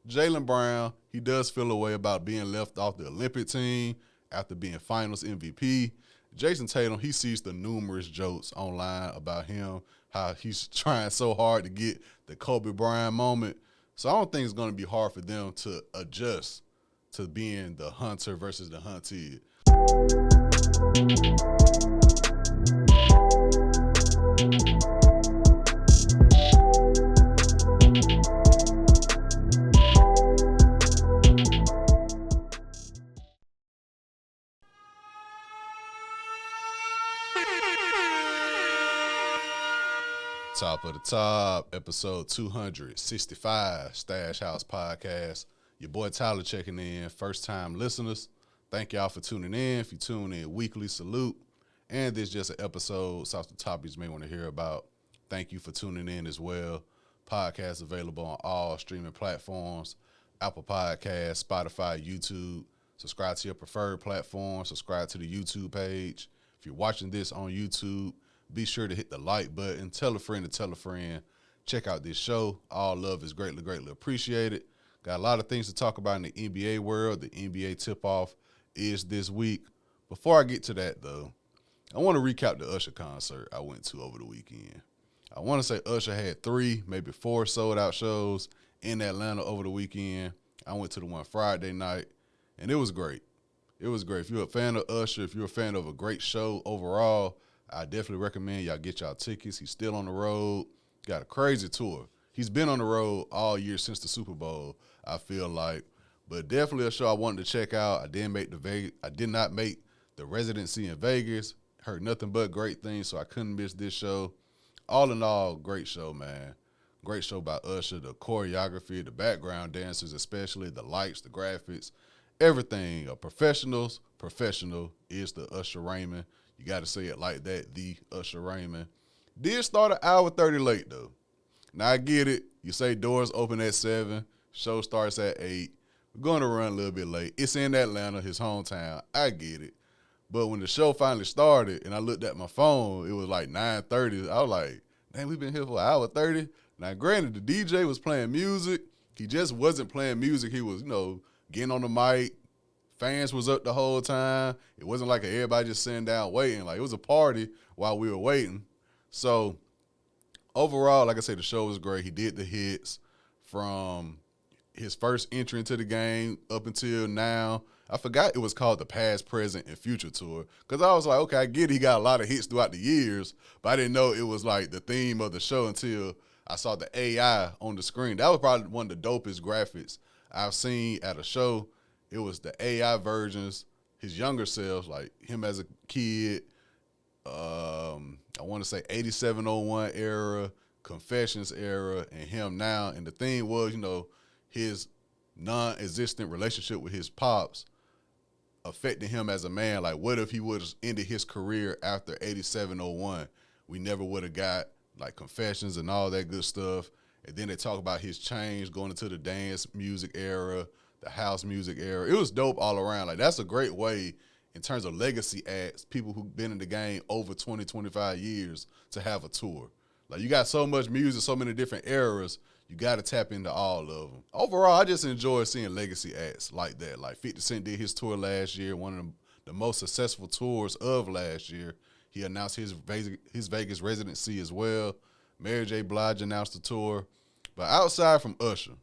Jaylen Brown, he does feel a way about being left off the Olympic team after being finals MVP. Jason Tatum, he sees the numerous jokes online about him, how he's trying so hard to get the Kobe Bryant moment. So I don't think it's going to be hard for them to adjust to being the hunter versus the hunted. Top of the Top, episode 265, Stash House Podcast. Your boy Tyler checking in. First time listeners, thank y'all for tuning in. If you tune in weekly, salute. And this is just an episode, so off the topics you may want to hear about. Thank you for tuning in as well. Podcast available on all streaming platforms, Apple Podcasts, Spotify, YouTube. Subscribe to your preferred platform. Subscribe to the YouTube page. If you're watching this on YouTube, be sure to hit the like button. Tell a friend to tell a friend. Check out this show. All love is greatly, greatly appreciated. Got a lot of things to talk about in the NBA world. The NBA tip-off is this week. Before I get to that, though, I want to recap the Usher concert I went to over the weekend. I want to say Usher had 3, maybe 4 sold-out shows in Atlanta over the weekend. I went to the one Friday night, and it was great. It was great. If you're a fan of Usher, if you're a fan of a great show overall, I definitely recommend y'all get y'all tickets. He's still on the road. Got a crazy tour. He's been on the road all year since the Super Bowl, I feel like. But definitely a show I wanted to check out. I did not make the residency in Vegas. Heard nothing but great things, so I couldn't miss this show. All in all, great show, man. Great show by Usher. The choreography, the background dancers especially, the lights, the graphics, everything. Professional is the Usher Raymond. You got to say it like that, the Usher Raymond. Did start an hour 30 late, though. Now, I get it. You say doors open at 7. Show starts at 8. We're going to run a little bit late. It's in Atlanta, his hometown. I get it. But when the show finally started and I looked at my phone, it was like 9:30. I was like, dang, we've been here for an hour 30? Now, granted, the DJ was playing music. He just wasn't playing music. He was, getting on the mic. Fans was up the whole time. It wasn't like everybody just sitting down waiting. Like, it was a party while we were waiting. So, overall, like I said, the show was great. He did the hits from his first entry into the game up until now. I forgot it was called the Past, Present, and Future Tour because I was like, okay, I get it. He got a lot of hits throughout the years, but I didn't know it was like the theme of the show until I saw the AI on the screen. That was probably one of the dopest graphics I've seen at a show. It was the AI versions, his younger selves, like him as a kid, I want to say 8701 era, Confessions era, and him now. And the thing was, his non-existent relationship with his pops affecting him as a man. Like, what if he would have ended his career after 8701? We never would have got, like, Confessions and all that good stuff. And then they talk about his change going into the dance music era, the house music era. It was dope all around. Like, that's a great way in terms of legacy acts, people who've been in the game over 20, 25 years to have a tour. Like, you got so much music, so many different eras, you got to tap into all of them. Overall, I just enjoy seeing legacy acts like that. Like 50 Cent did his tour last year, one of the most successful tours of last year. He announced his Vegas residency as well. Mary J. Blige announced the tour. But outside from Usher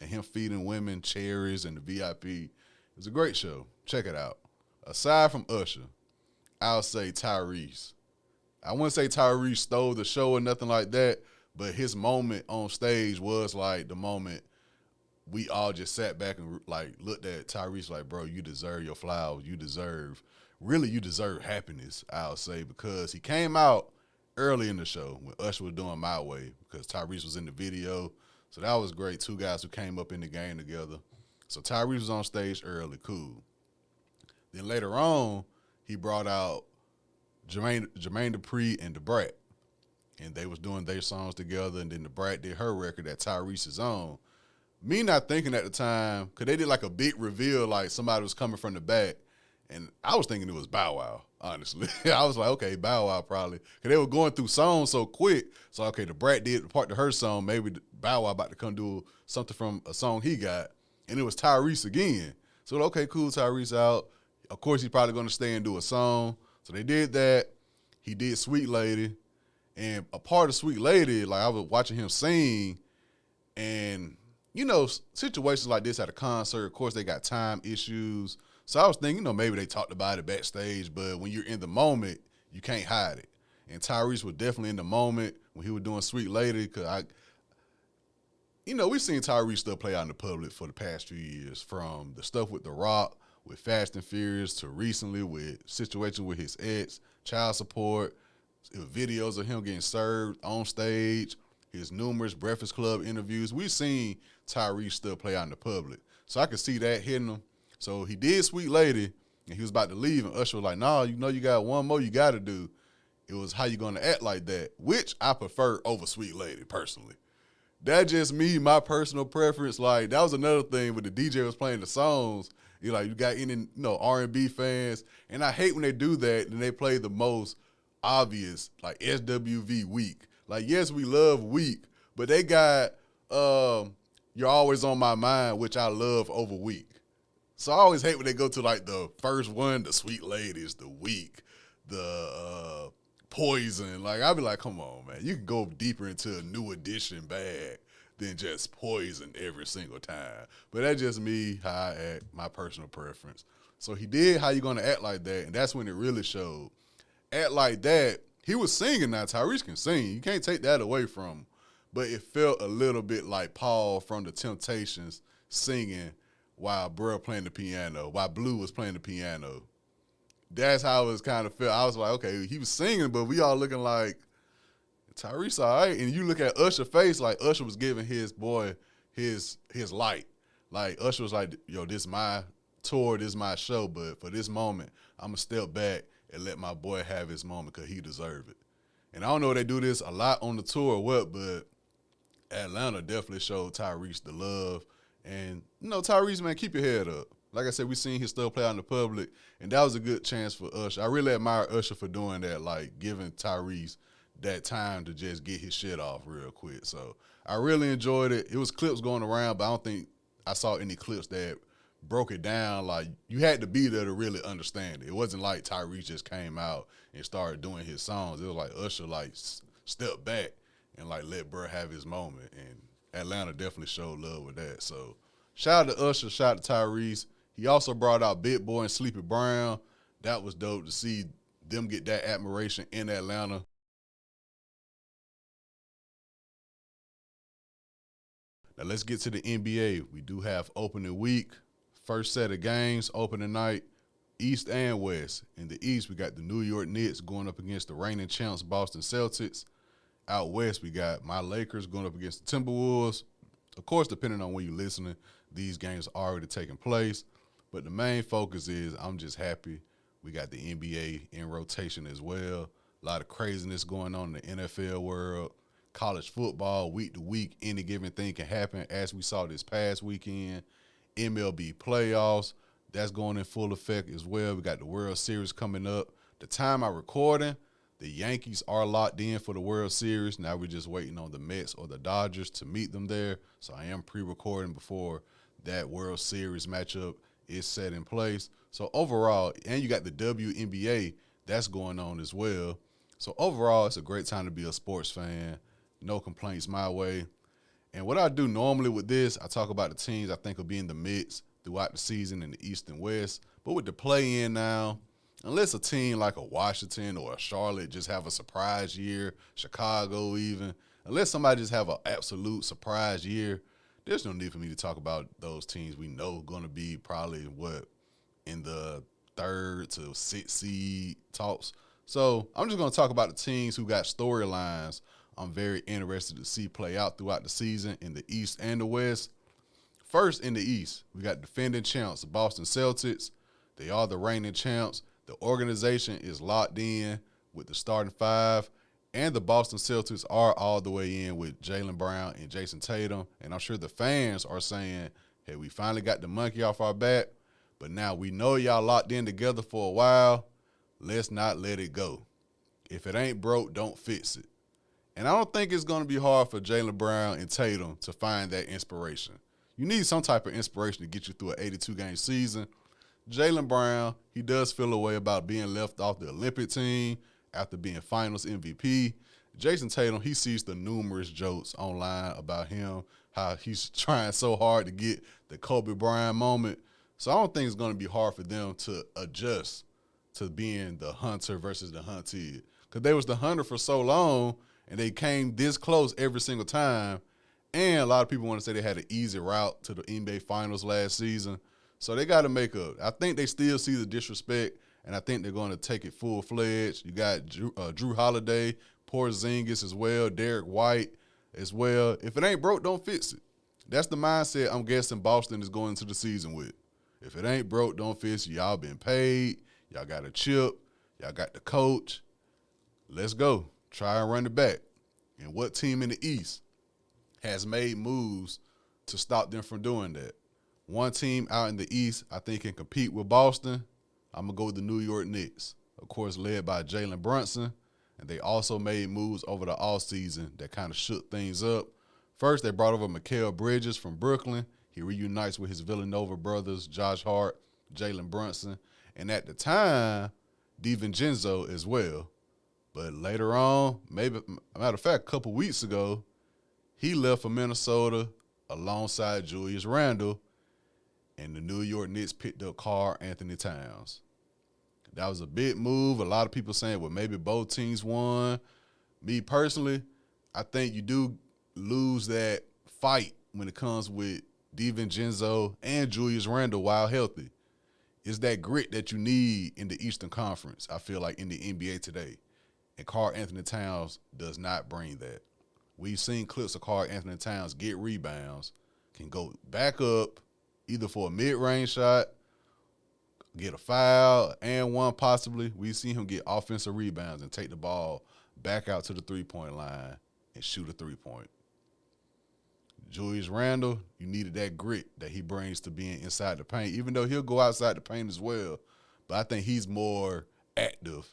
and him feeding women cherries and the VIP, it was a great show. Check it out. Aside from Usher, I'll say Tyrese. I wouldn't say Tyrese stole the show or nothing like that, but his moment on stage was like the moment we all just sat back and like looked at Tyrese like, bro, you deserve your flowers. You deserve happiness, I'll say, because he came out early in the show when Usher was doing My Way because Tyrese was in the video. So that was great. 2 guys who came up in the game together. So Tyrese was on stage early, cool. Then later on, he brought out Jermaine Dupri and Da Brat. And they was doing their songs together, and then Da Brat did her record that Tyrese is on. Me not thinking at the time, because they did like a big reveal, like somebody was coming from the back, and I was thinking it was Bow Wow. honestly. I was like, okay, Bow Wow probably. Because they were going through songs so quick. So, okay, the Brat did the part to her song. Maybe Bow Wow about to come do something from a song he got. And it was Tyrese again. So, okay, cool, Tyrese out. Of course, he's probably going to stay and do a song. So they did that. He did Sweet Lady. And a part of Sweet Lady, like I was watching him sing, and, you know, situations like this at a concert, of course, they got time issues. So I was thinking, you know, maybe they talked about it backstage, but when you're in the moment, you can't hide it. And Tyrese was definitely in the moment when he was doing Sweet Lady, because we've seen Tyrese stuff play out in the public for the past few years, from the stuff with The Rock, with Fast and Furious, to recently with situations with his ex, child support, videos of him getting served on stage, his numerous Breakfast Club interviews. We've seen Tyrese stuff play out in the public. So I could see that hitting him. So he did Sweet Lady, and he was about to leave, and Usher was like, nah, you know you got one more you got to do. It was How You Gonna Act Like That, which I prefer over Sweet Lady, personally. That's just me, my personal preference. Like, that was another thing when the DJ was playing the songs. You got any R&B fans, and I hate when they do that and they play the most obvious, like SWV Weak. Like, yes, we love Weak, but they got You're Always on My Mind, which I love over Weak. So I always hate when they go to like the first one, the Sweet Ladies, the Weak, the Poison. Like, I'd be like, come on, man. You can go deeper into a New Edition bag than just Poison every single time. But that's just me, how I act, my personal preference. So he did How You Gonna Act Like That, and that's when it really showed. Act Like That, he was singing now. Tyrese can sing. You can't take that away from him. But it felt a little bit like Paul from The Temptations singing while Bruh playing the piano, while Blue was playing the piano. That's how it was kind of felt. I was like, okay, he was singing, but we all looking like, Tyrese all right. And you look at Usher's face, like Usher was giving his boy his light. Like, Usher was like, yo, this is my tour, this is my show, but for this moment, I'm going to step back and let my boy have his moment because he deserve it. And I don't know if they do this a lot on the tour or what, but Atlanta definitely showed Tyrese the love. And, Tyrese, man, keep your head up. Like I said, we seen his stuff play out in the public, and that was a good chance for Usher. I really admire Usher for doing that, like giving Tyrese that time to just get his shit off real quick. So I really enjoyed it. It was clips going around, but I don't think I saw any clips that broke it down. Like, you had to be there to really understand it. It wasn't like Tyrese just came out and started doing his songs. It was like Usher, like, stepped back and, like, let Bruh have his moment. And Atlanta definitely showed love with that. So shout out to Usher, shout out to Tyrese. He also brought out Big Boy and Sleepy Brown. That was dope to see them get that admiration in Atlanta. Now let's get to the NBA. We do have opening week. First set of games, opening night, East and West. In the East, we got the New York Knicks going up against the reigning champs Boston Celtics. Out West, we got my Lakers going up against the Timberwolves. Of course, depending on when you're listening, these games are already taking place. But the main focus is I'm just happy we got the NBA in rotation as well. A lot of craziness going on in the NFL world. College football, week to week, any given thing can happen, as we saw this past weekend. MLB playoffs, that's going in full effect as well. We got the World Series coming up. The time I'm recording, the Yankees are locked in for the World Series. Now we're just waiting on the Mets or the Dodgers to meet them there. So I am pre-recording before that World Series matchup is set in place. So overall, and you got the WNBA, that's going on as well. So overall, it's a great time to be a sports fan. No complaints my way. And what I do normally with this, I talk about the teams I think will be in the mix throughout the season in the East and West. But with the play-in now, unless a team like a Washington or a Charlotte just have a surprise year, Chicago even, unless somebody just have an absolute surprise year, there's no need for me to talk about those teams we know going to be probably, in the 3rd to 6th seed talks. So I'm just going to talk about the teams who got storylines I'm very interested to see play out throughout the season in the East and the West. First, in the East, we got defending champs, the Boston Celtics. They are the reigning champs. The organization is locked in with the starting 5. And the Boston Celtics are all the way in with Jaylen Brown and Jason Tatum. And I'm sure the fans are saying, hey, we finally got the monkey off our back, but now we know y'all locked in together for a while. let's not let it go. If it ain't broke, don't fix it. And I don't think it's going to be hard for Jaylen Brown and Tatum to find that inspiration. You need some type of inspiration to get you through an 82-game season. Jaylen Brown, he does feel a way about being left off the Olympic team after being finals MVP. Jason Tatum, he sees the numerous jokes online about him, how he's trying so hard to get the Kobe Bryant moment. So I don't think it's going to be hard for them to adjust to being the hunter versus the hunted. Because they was the hunter for so long, and they came this close every single time. And a lot of people want to say they had an easy route to the NBA Finals last season. So they got to make up. I think they still see the disrespect, and I think they're going to take it full-fledged. You got Drew Holiday, Porzingis as well, Derek White as well. If it ain't broke, don't fix it. That's the mindset I'm guessing Boston is going into the season with. If it ain't broke, don't fix it. Y'all been paid. Y'all got a chip. Y'all got the coach. Let's go. Try and run it back. And what team in the East has made moves to stop them from doing that? One team out in the East I think can compete with Boston. I'm going to go with the New York Knicks, of course, led by Jalen Brunson. And they also made moves over the offseason that kind of shook things up. First, they brought over Mikal Bridges from Brooklyn. He reunites with his Villanova brothers, Josh Hart, Jalen Brunson, and at the time, DiVincenzo as well. But later on, maybe, matter of fact, a couple weeks ago, he left for Minnesota alongside Julius Randle, and the New York Knicks picked up Karl Anthony Towns. That was a big move. A lot of people saying, well, maybe both teams won. Me personally, I think you do lose that fight when it comes with DiVincenzo and Julius Randle while healthy. It's that grit that you need in the Eastern Conference, I feel like, in the NBA today. And Karl Anthony Towns does not bring that. We've seen clips of Karl Anthony Towns get rebounds, can go back up either for a mid-range shot, get a foul, and one possibly. We've seen him get offensive rebounds and take the ball back out to the three-point line and shoot a three-point. Julius Randle, you needed that grit that he brings to being inside the paint, even though he'll go outside the paint as well. But I think he's more active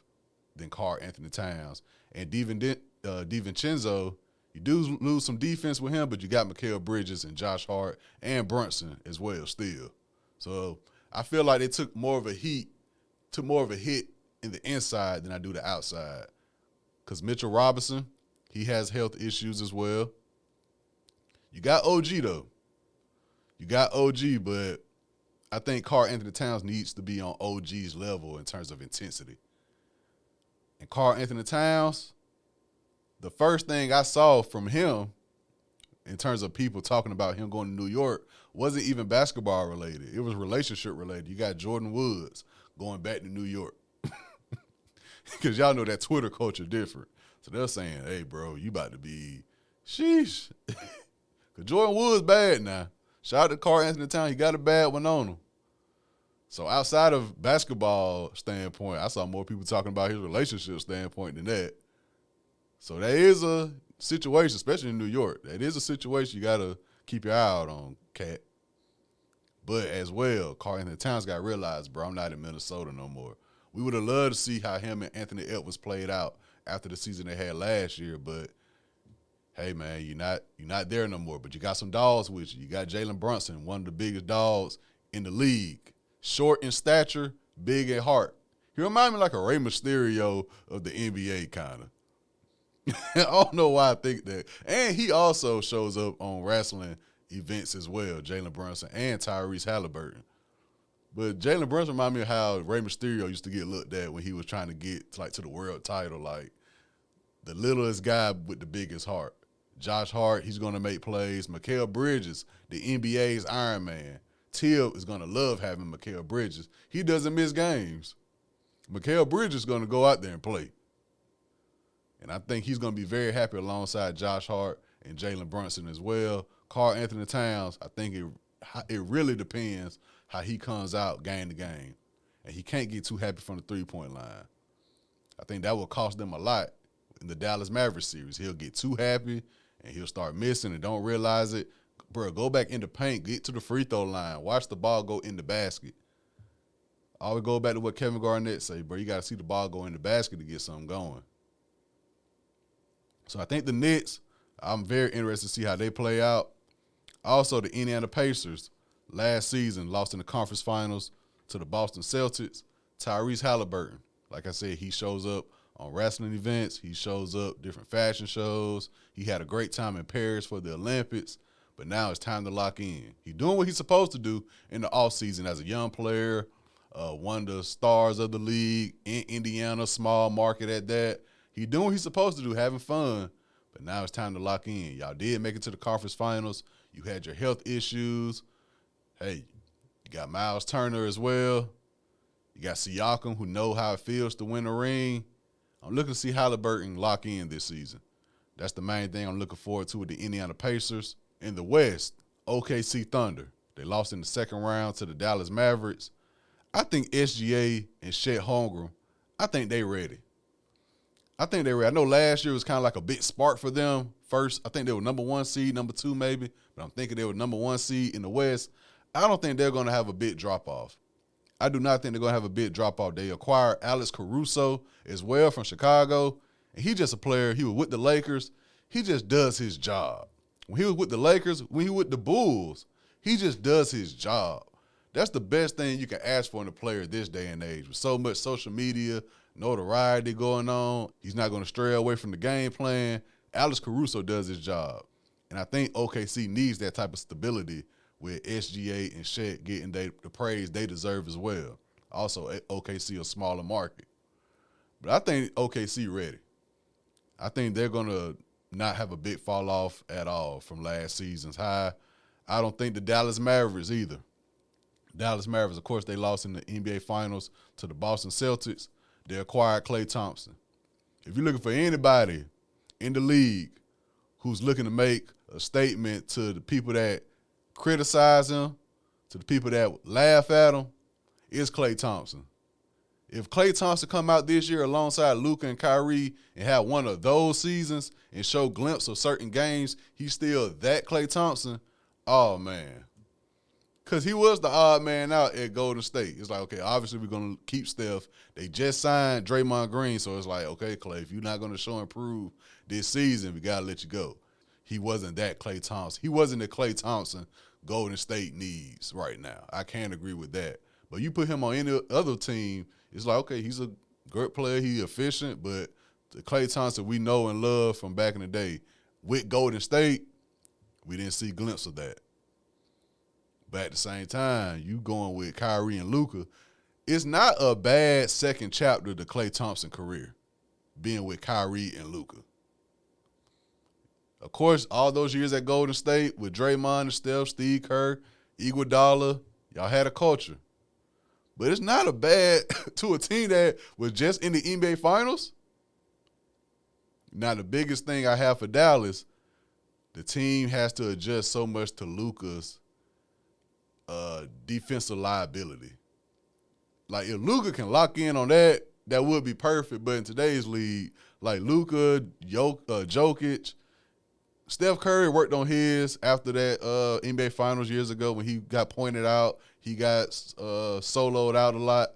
than Karl Anthony Towns. And DiVincenzo, you do lose some defense with him, but you got Mikal Bridges and Josh Hart and Brunson as well still. So I feel like they took more of a hit in the inside than I do the outside. Because Mitchell Robinson, he has health issues as well. You got OG, though. You got OG, but I think Karl Anthony Towns needs to be on OG's level in terms of intensity. And Karl Anthony Towns, the first thing I saw from him in terms of people talking about him going to New York wasn't even basketball related. It was relationship related. You got Jordan Woods going back to New York. Because y'all know that Twitter culture different. So they're saying, hey, bro, you about to be sheesh. Because Jordan Woods bad now. Shout out to Karl Anthony Towns. He got a bad one on him. So outside of basketball standpoint, I saw more people talking about his relationship standpoint than that. So that is a situation, especially in New York. That is a situation you got to keep your eye out on, Cat. But as well, Karl Anthony Towns got to realize, bro, I'm not in Minnesota no more. We would have loved to see how him and Anthony Edwards played out after the season they had last year, but hey, man, you're not there no more. But you got some dogs with you. You got Jalen Brunson, one of the biggest dogs in the league. Short in stature, big at heart. He reminds me like a Rey Mysterio of the NBA, kind of. I don't know why I think that. And he also shows up on wrestling events as well, Jalen Brunson and Tyrese Halliburton. But Jalen Brunson reminds me of how Rey Mysterio used to get looked at when he was trying to get to the world title, like the littlest guy with the biggest heart. Josh Hart, he's going to make plays. Mikal Bridges, the NBA's Iron Man. Till is going to love having Mikal Bridges. He doesn't miss games. Mikal Bridges is going to go out there and play. And I think he's going to be very happy alongside Josh Hart and Jalen Brunson as well. Karl Anthony Towns, I think it really depends how he comes out game to game. And he can't get too happy from the three-point line. I think that will cost them a lot in the Dallas Mavericks series. He'll get too happy and he'll start missing and don't realize it. Bro, go back in the paint, get to the free throw line, watch the ball go in the basket. I always go back to what Kevin Garnett say, bro. You got to see the ball go in the basket to get something going. So I think the Knicks, I'm very interested to see how they play out. Also, the Indiana Pacers last season lost in the conference finals to the Boston Celtics. Tyrese Halliburton, like I said, he shows up on wrestling events. He shows up different fashion shows. He had a great time in Paris for the Olympics, but now it's time to lock in. He's doing what he's supposed to do in the offseason as a young player, one of the stars of the league in Indiana, small market at that. He's doing what he's supposed to do, having fun, but now it's time to lock in. Y'all did make it to the conference finals. You had your health issues. Hey, you got Miles Turner as well. You got Siakam, who know how it feels to win a ring. I'm looking to see Halliburton lock in this season. That's the main thing I'm looking forward to with the Indiana Pacers. In the West, OKC Thunder. They lost in the second round to the Dallas Mavericks. I think SGA and Chet Holmgren, I think they ready. I know last year was kind of like a big spark for them. First, I think they were number 1 seed, number 2 maybe, but I'm thinking they were number 1 seed in the West. I don't think they're going to have a big drop-off. I do not think they're going to have a big drop-off. They acquired Alex Caruso as well from Chicago, and he's just a player. He was with the Lakers. He just does his job. When he was with the Lakers, when he was with the Bulls, he just does his job. That's the best thing you can ask for in a player this day and age. With so much social media, notoriety going on, he's not going to stray away from the game plan. Alex Caruso does his job. And I think OKC needs that type of stability with SGA and Chet getting the praise they deserve as well. Also, OKC a smaller market. But I think OKC ready. I think they're going to not have a big fall off at all from last season's high. I don't think the Dallas Mavericks either. Dallas Mavericks, of course, they lost in the NBA Finals to the Boston Celtics. They acquired Klay Thompson. If you're looking for anybody in the league who's looking to make a statement to the people that criticize him, to the people that laugh at him, it's Klay Thompson. If Klay Thompson come out this year alongside Luka and Kyrie and have one of those seasons and show glimpse of certain games, he's still that Klay Thompson, oh, man. Because he was the odd man out at Golden State. It's like, okay, obviously we're going to keep Steph. They just signed Draymond Green, so it's like, okay, Klay, if you're not going to show and prove this season, we got to let you go. He wasn't that Klay Thompson. He wasn't the Klay Thompson Golden State needs right now. I can't agree with that. But you put him on any other team, it's like, okay, he's a great player, he's efficient, but the Klay Thompson we know and love from back in the day, with Golden State, we didn't see a glimpse of that. But at the same time, you going with Kyrie and Luka, it's not a bad second chapter to Klay Thompson career, being with Kyrie and Luka. Of course, all those years at Golden State with Draymond and Steph, Steve Kerr, Iguodala, y'all had a culture. But it's not a bad to a team that was just in the NBA Finals. Now, the biggest thing I have for Dallas, the team has to adjust so much to Luka's defensive liability. Like, if Luka can lock in on that, that would be perfect. But in today's league, like Luka, Jokic, Steph Curry worked on his after that NBA Finals years ago when he got pointed out. He got soloed out a lot.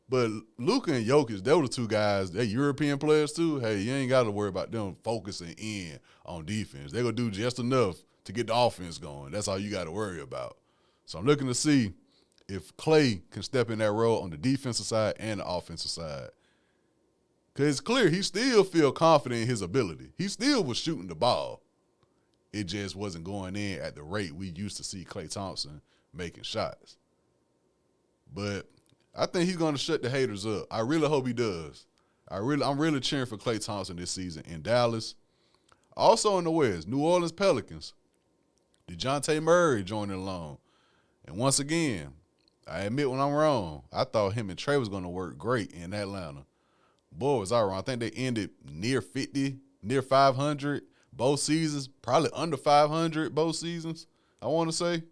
But Luka and Jokic, they were the two guys. They're European players too. Hey, you ain't got to worry about them focusing in on defense. They're going to do just enough to get the offense going. That's all you got to worry about. So I'm looking to see if Klay can step in that role on the defensive side and the offensive side. Because it's clear he still feel confident in his ability. He still was shooting the ball. It just wasn't going in at the rate we used to see Klay Thompson making shots. But I think he's going to shut the haters up. I really hope he does. I'm really cheering for Klay Thompson this season in Dallas. Also in the West, New Orleans Pelicans. DeJounte Murray joining along. And once again, I admit when I'm wrong. I thought him and Trey was going to work great in Atlanta. Boy, was I wrong. I think they ended near 50, near 500 both seasons, probably under 500 both seasons, I want to say.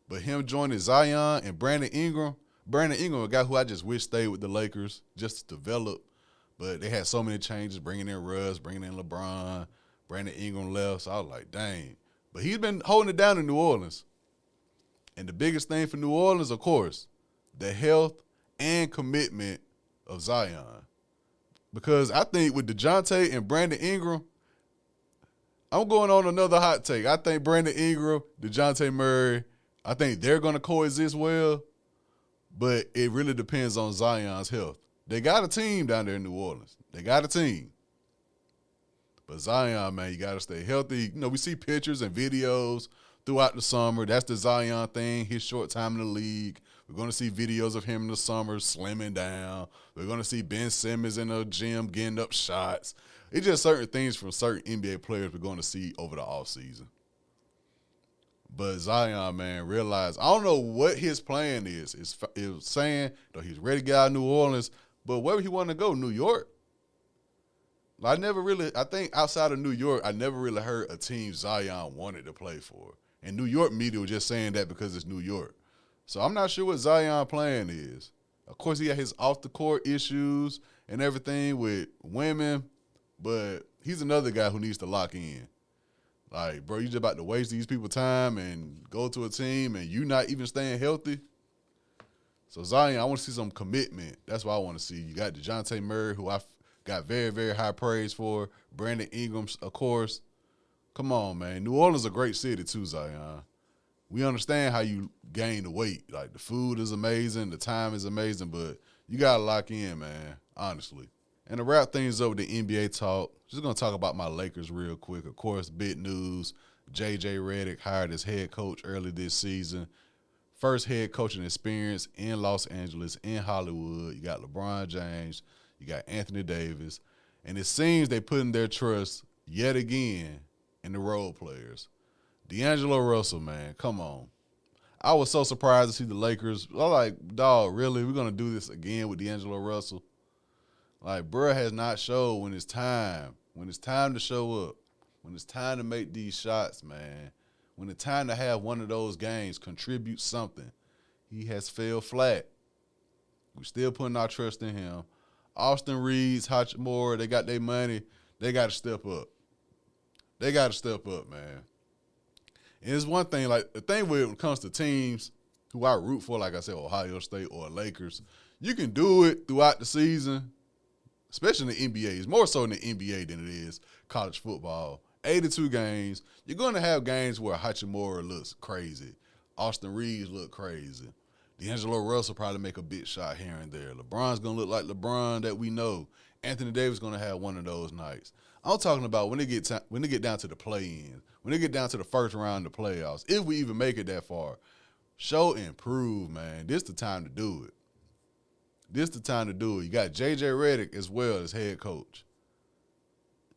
But him joining Zion and Brandon Ingram, a guy who I just wish stayed with the Lakers just to develop. But they had so many changes, bringing in Russ, bringing in LeBron, Brandon Ingram left. So I was like, dang. But he's been holding it down in New Orleans. And the biggest thing for New Orleans, of course, the health and commitment of Zion. Because I think with DeJounte and Brandon Ingram, I'm going on another hot take. I think Brandon Ingram, DeJounte Murray, I think they're going to coexist well, but it really depends on Zion's health. They got a team down there in New Orleans. They got a team. But Zion, man, you got to stay healthy. You know, we see pictures and videos throughout the summer. That's the Zion thing, his short time in the league. We're going to see videos of him in the summer slimming down. We're going to see Ben Simmons in the gym getting up shots. It's just certain things from certain NBA players we're going to see over the offseason. But Zion, man, realize, I don't know what his plan is. It's saying that he's ready to get out of New Orleans, but where he want to go, New York? I think outside of New York, I never really heard a team Zion wanted to play for. And New York media was just saying that because it's New York. So I'm not sure what Zion's plan is. Of course, he got his off-the-court issues and everything with women, but he's another guy who needs to lock in. Like, bro, you just about to waste these people's time and go to a team and you not even staying healthy. So Zion, I want to see some commitment. That's what I want to see. You got DeJounte Murray, who I got very, very high praise for. Brandon Ingram, of course. Come on, man. New Orleans is a great city too, Zion. We understand how you gain the weight. Like, the food is amazing, the time is amazing, but you got to lock in, man, honestly. And to wrap things up with the NBA talk, just going to talk about my Lakers real quick. Of course, big news, J.J. Redick hired as head coach early this season. First head coaching experience in Los Angeles, in Hollywood. You got LeBron James. You got Anthony Davis. And it seems they putting their trust yet again in the role players. D'Angelo Russell, man, come on. I was so surprised to see the Lakers. I'm like, dog, really? We're going to do this again with D'Angelo Russell? Like, bruh has not showed when it's time to show up, when it's time to make these shots, man, when it's time to have one of those games contribute something. He has failed flat. We're still putting our trust in him. Austin Reeves, Hachimura, they got their money. They got to step up. They got to step up, man. And it's one thing, like, the thing when it comes to teams who I root for, like I said, Ohio State or Lakers, you can do it throughout the season, especially in the NBA. It's more so in the NBA than it is college football. 82 games. You're going to have games where Hachimura looks crazy. Austin Reeves look crazy. D'Angelo Russell probably make a big shot here and there. LeBron's going to look like LeBron that we know. Anthony Davis going to have one of those nights. I'm talking about when they get down to the play-in, when they get down to the first round of the playoffs, if we even make it that far, show and prove, man. This the time to do it. This the time to do it. You got J.J. Redick as well as head coach.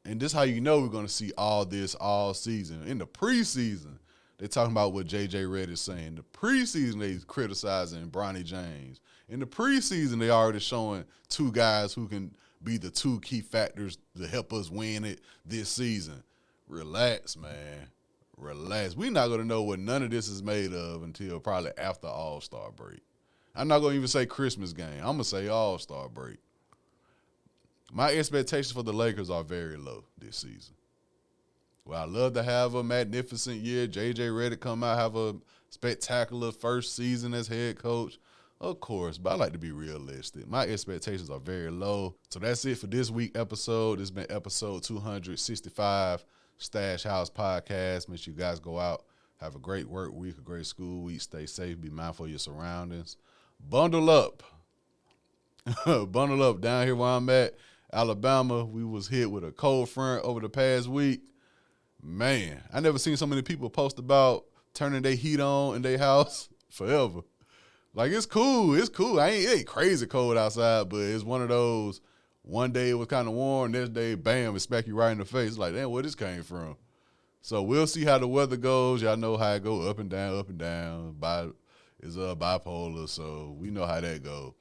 And this how you know we're going to see all this all season. In the preseason, they're talking about what J.J. Redick is saying. In the preseason, they criticizing Bronny James. In the preseason, they already showing two guys who can be the two key factors to help us win it this season. Relax, man. Relax. We're not going to know what none of this is made of until probably after All-Star break. I'm not going to even say Christmas game. I'm going to say All-Star break. My expectations for the Lakers are very low this season. Well, I love to have a magnificent year. J.J. Redick come out, have a spectacular first season as head coach. Of course, but I like to be realistic. My expectations are very low. So that's it for this week episode. This has been episode 265, Stash House Podcast. Make sure you guys go out, have a great work week, a great school week. Stay safe, be mindful of your surroundings. Bundle up. Bundle up down here where I'm at, Alabama. We was hit with a cold front over the past week. Man, I never seen so many people post about turning their heat on in their house forever. Like, it's cool. It's cool. It ain't crazy cold outside, but it's one of those, one day it was kind of warm, next day, bam, it smack you right in the face. It's like, damn, where this came from? So we'll see how the weather goes. Y'all know how it go up and down, up and down. It's bipolar, so we know how that go.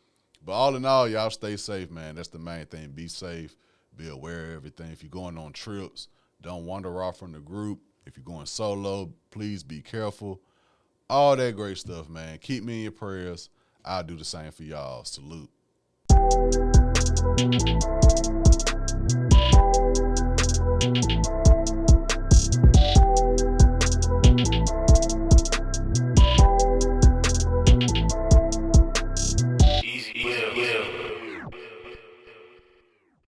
But all in all, y'all stay safe, man. That's the main thing. Be safe. Be aware of everything. If you're going on trips, don't wander off from the group. If you're going solo, please be careful. All that great stuff, man. Keep me in your prayers. I'll do the same for y'all. Salute.